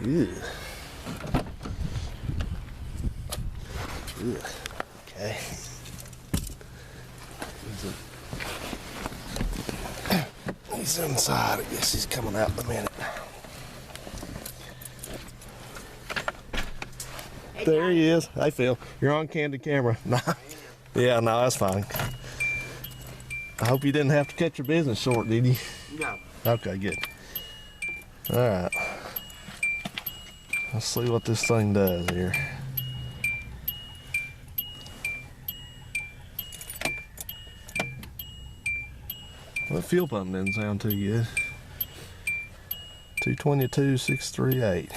Ew. Ew. Okay. He's inside. I guess he's coming out in a minute. There he is. Hey, Phil. You're on candid camera. Nah. Yeah, no, that's fine. I hope you didn't have to cut your business short, did you? No. Okay, good. All right. Let's see what this thing does here. Well, the fuel pump didn't sound too good. 222,638.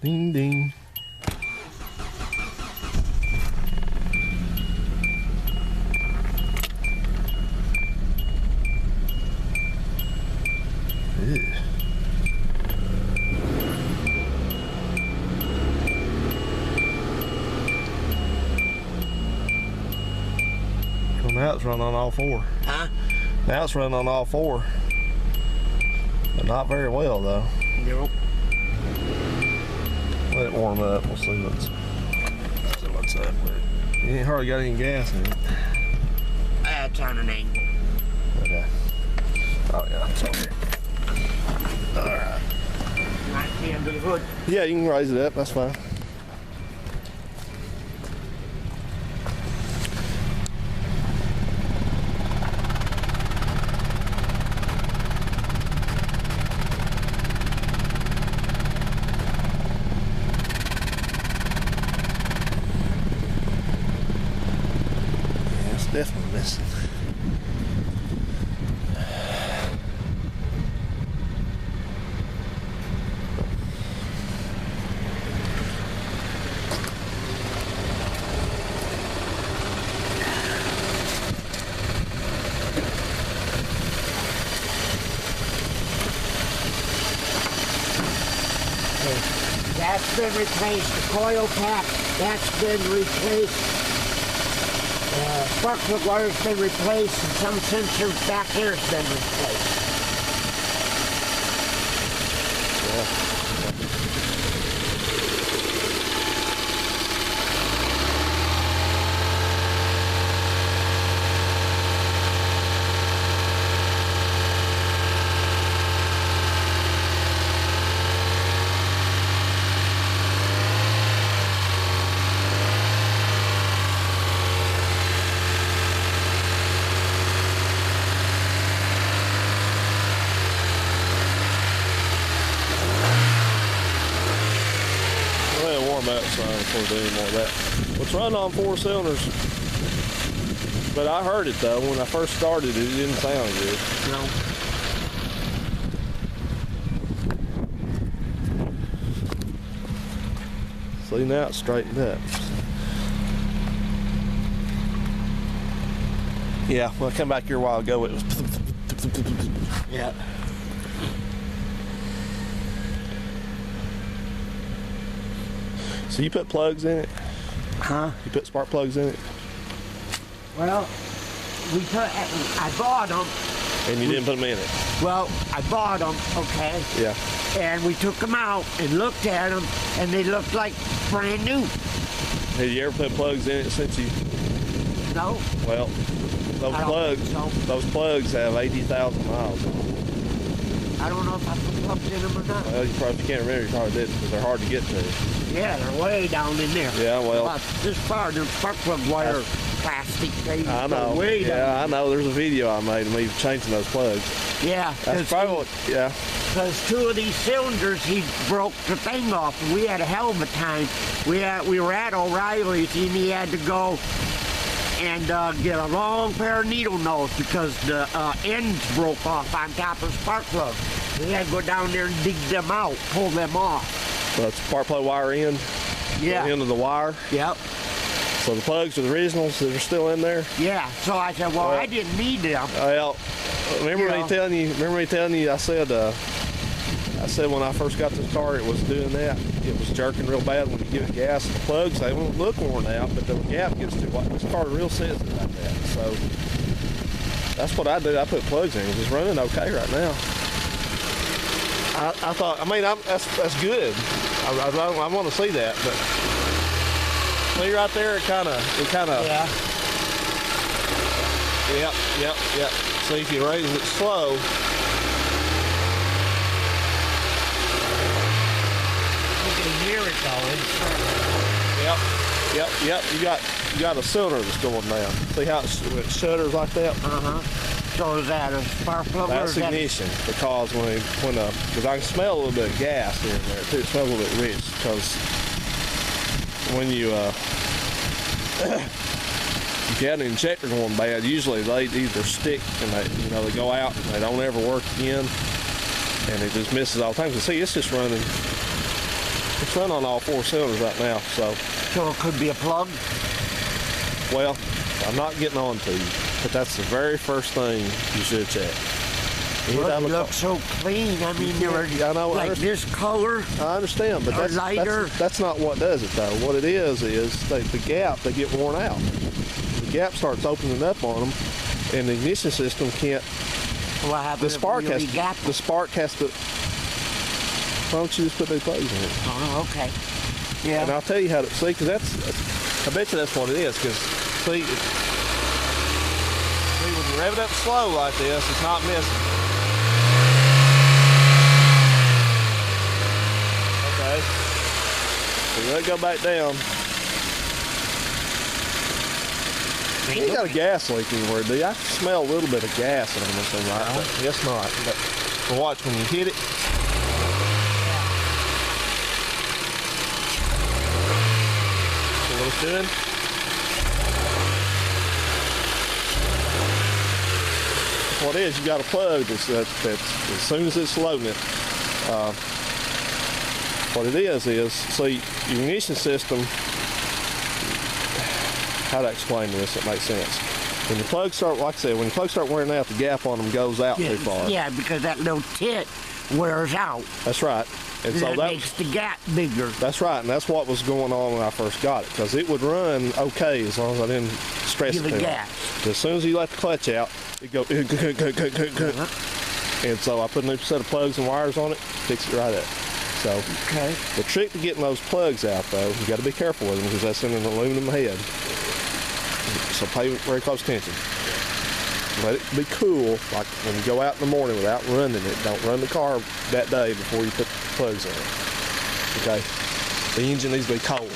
Ding ding. Ew. Well, now it's running on all four. Huh? Now it's running on all four. But not very well though. Nope. Let it warm up. We'll see what's up with it. You ain't hardly got any gas in it. That's on an angle. Okay. Oh yeah, it's over here. Alright. Right under the hood. Yeah, you can raise it up, that's fine. Definitely missing. That's been replaced. The coil pack, that's been replaced. Spark plug wire's been replaced, and some sensors back there's been replaced. Before we do any more of that. Well, it's running on 4 cylinders, but I heard it though when I first started. It didn't sound good. No. See, now it's straightened up. Yeah, when I come back here a while ago, it was. Yeah. So you put plugs in it? Huh? You put spark plugs in it? Well, I bought them. And you didn't put them in it? Well, I bought them, okay? Yeah. And we took them out and looked at them, and they looked like brand new. Have you ever put plugs in it since you? No. Well, those plugs have 80,000 miles on them. I don't know if I put plugs in them or not. Well, you probably can't remember. You probably didn't because they're hard to get to. Yeah, they're way down in there. Yeah, well. About this far, the spark plug wire, plastic. I know. Way down. Yeah, I know. There's a video I made of me changing those plugs. Yeah. That's probably what, yeah. Because 2 of these cylinders, he broke the thing off, and we had a hell of a time. We were at O'Reilly's, and he had to go and get a long pair of needle nose because the ends broke off on top of the spark plug. We had to go down there and dig them out, pull them off. So that's spark plug wire end? Yeah. The end of the wire? Yep. So the plugs are the originals that are still in there? Yeah. So I said, well, I didn't need them. Well, remember me telling you, I said when I first got this car, it was doing that. It was jerking real bad when you give it gas. The plugs, they won't look worn out, but the gap gets too wide. This car real sensitive like that. So That's what I do. I put plugs in. It's running okay right now. I thought. I mean, that's good. I want to see that, but see right there, it kind of. Yeah. Yep. See if you raise it slow. You can hear it going. Yep. You got a cylinder that's going down. See how it shudders like that? So is that a spark plug? That's ignition, because because I can smell a little bit of gas in there too. It smells a little bit rich, because when you get an injector going bad, usually they either stick and they go out and they don't ever work again, and it just misses all the time. So see, it's just running. It's running on all 4 cylinders right now. So it could be a plug. Well, I'm not getting on to you, but that's the very first thing you should check. Well, it looks so clean. I mean, they were like this color. I understand, but that's not what does it though. What it is the gap, they get worn out. The gap starts opening up on them, and the ignition system can't. What happens? The spark has to. Why don't you just put new plugs in it? Oh, okay. Yeah. And I'll tell you how to see, because I bet you that's what it is. Because see, when you rev it up slow like this, it's not missing. Okay. So let it go back down. You ain't got a gas leak anywhere, do you? I can smell a little bit of gas in this thing, right? But it's not. But watch when you hit it. What it's doing. What it is, you got a plug that's as soon as it's loading it. What it is see, your ignition system. How to explain this? It makes sense. When the plugs start, like I said, when the plugs start wearing out, the gap on them goes out too far. Yeah, because that little tit wears out. That's right. And so that makes the gap bigger. That's right, and that's what was going on when I first got it, because it would run okay as long as I didn't stress it too much. As soon as you let the clutch out, it goes. And so I put a new set of plugs and wires on it, fix it right up. So the trick to getting those plugs out, though, you got to be careful with them, because that's in an aluminum head. So pay very close attention. Let it be cool, like when you go out in the morning without running it. Don't run the car that day before you put the plugs in it. Okay? The engine needs to be cold.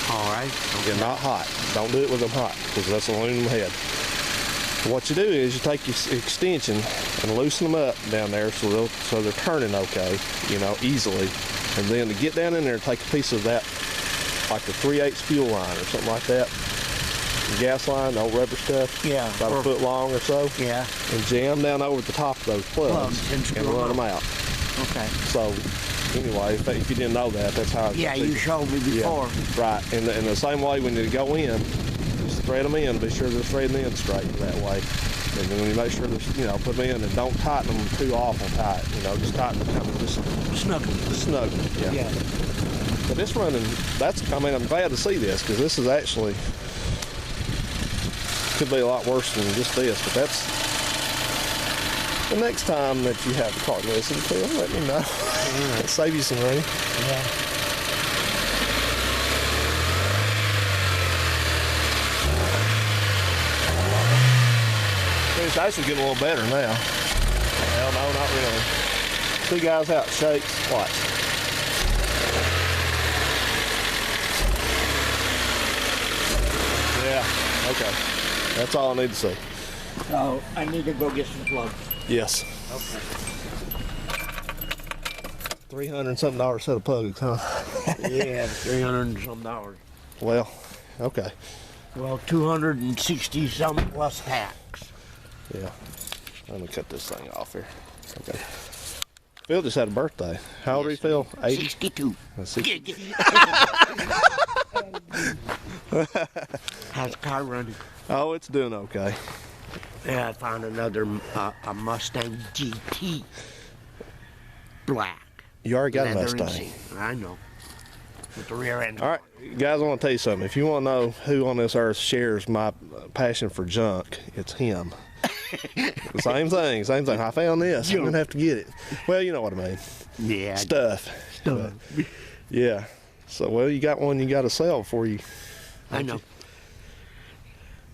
All right. Okay. Yeah, not hot. Don't do it with them hot, because that's an aluminum head. So what you do is you take your extension and loosen them up down there so they're turning okay, easily. And then to get down in there, take a piece of that, like the 3/8 fuel line or something like that. Gas line, the old rubber stuff, about a foot long or so, and jam down over the top of those plugs and run them out. Okay. So, anyway, if you didn't know that, that's how. You showed me before. Yeah, right, and the same way when you go in, just thread them in. Be sure they're threading in straight that way. And then when you make sure they're, put them in and don't tighten them too awful tight. Just tighten them kind of just snug. Yeah. But it's running. I'm glad to see this, because this is actually. Could be a lot worse than just this, but that's the next time that you have the car to listen to them, let me know. It'll save you some money. Yeah. It's actually getting a little better now. Well, no, not really. 2 guys out, shakes, watch. Yeah, okay. That's all I need to see. So I need to go get some plugs. Yes. Okay. $300 and something set of plugs, huh? Yeah, $300 and something. Well, okay. Well, 260 something plus tax. Yeah. Let me cut this thing off here. Okay. Phil just had a birthday. How old are you, Phil? 80? 62. How's the car running? Oh, it's doing okay. Yeah, I found another a Mustang GT black. You already got a Mustang. I know. With the rear end. All right, guys, I want to tell you something. If you want to know who on this earth shares my passion for junk, it's him. Same thing. I found this. I'm gonna have to get it. Well, you know what I mean. Yeah. Stuff. Yeah. So, well, you got one you got to sell before you. I know.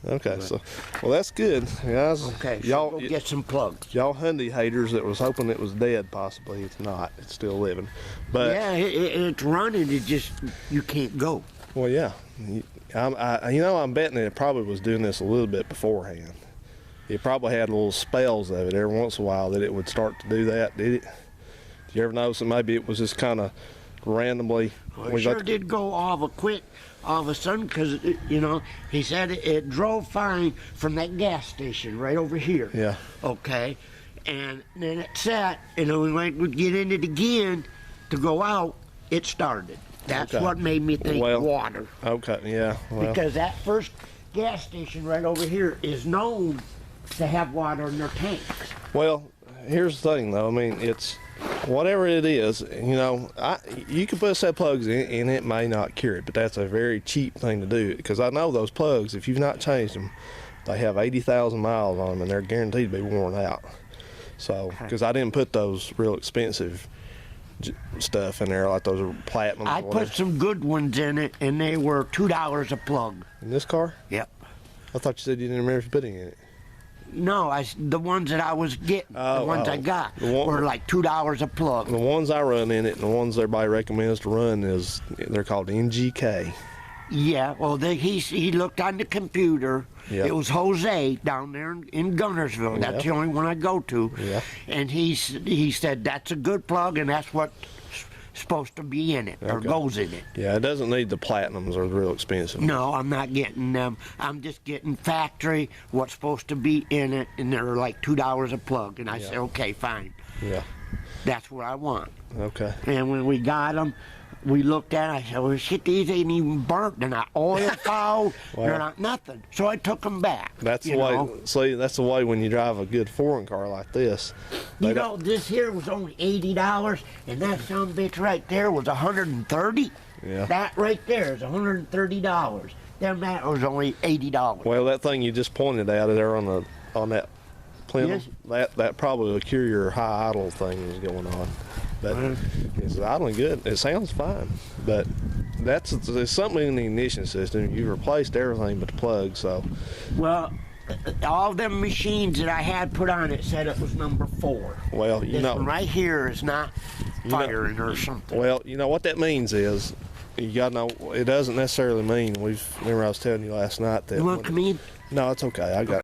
Okay, so, well, that's good, guys. Okay, so y'all go get some plugs. Y'all Hyundai haters that was hoping it was dead, possibly. It's not. It's still living. But Yeah, it's running. It just, you can't go. well, yeah. I'm betting that it probably was doing this a little bit beforehand. It probably had little spells of it every once in a while that it would start to do that. Did it? Did you ever notice that maybe it was just kind of randomly? Well, it sure did go all of a sudden, because, he said it drove fine from that gas station right over here. Yeah. Okay. And then it sat, and when we would get in it again to go out, it started. That's Okay. what made me think water. Okay, yeah. Well, Because that first gas station right over here is known to have water in their tanks. well, here's the thing, though. I mean, it's whatever it is, you can put a set of plugs in and it may not cure it, but that's a very cheap thing to do, because I know those plugs, if you've not changed them, they have 80,000 miles on them and they're guaranteed to be worn out. So, because I didn't put those real expensive stuff in there, like those platinum. I put some good ones in it, and they were $2 a plug. In this car? Yep. I thought you said you didn't remember putting in it. No, the ones that I was getting, the ones I got, were like $2 a plug. The ones I run in it, and the ones everybody recommends to run they're called NGK. Yeah, well, he looked on the computer. Yep. It was Jose down there in Gunnersville. That's Yep. the only one I go to. Yeah. And he said that's a good plug, and that's what's supposed to be in it, or Okay. goes in it. Yeah, it doesn't need the platinums or the real expensive. No, I'm not getting them. I'm just getting factory, what's supposed to be in it, and they're like $2 a plug. And I said, okay, fine. Yeah. That's what I want. Okay. And when we got them, we looked at it, I said, well, shit, these ain't even burnt. They're not oil fouled. They're not nothing. So I took them back. That's the way. See, that's the way when you drive a good foreign car like this. This here was only $80, and that son bitch right there was $130. Yeah. That right there is $130. Then that was only $80. Well, that thing you just pointed out there on that plenum, that probably will cure your high idle thing that's going on. But it's idling good. It sounds fine, but there's something in the ignition system. You replaced everything but the plug, so. Well, all them machines that I had put on it said it was number 4. Well, this one right here is not firing or something. Well, you know what that means is, you gotta know, it doesn't necessarily mean, remember I was telling you last night that. You want to come in? No, it's okay. I got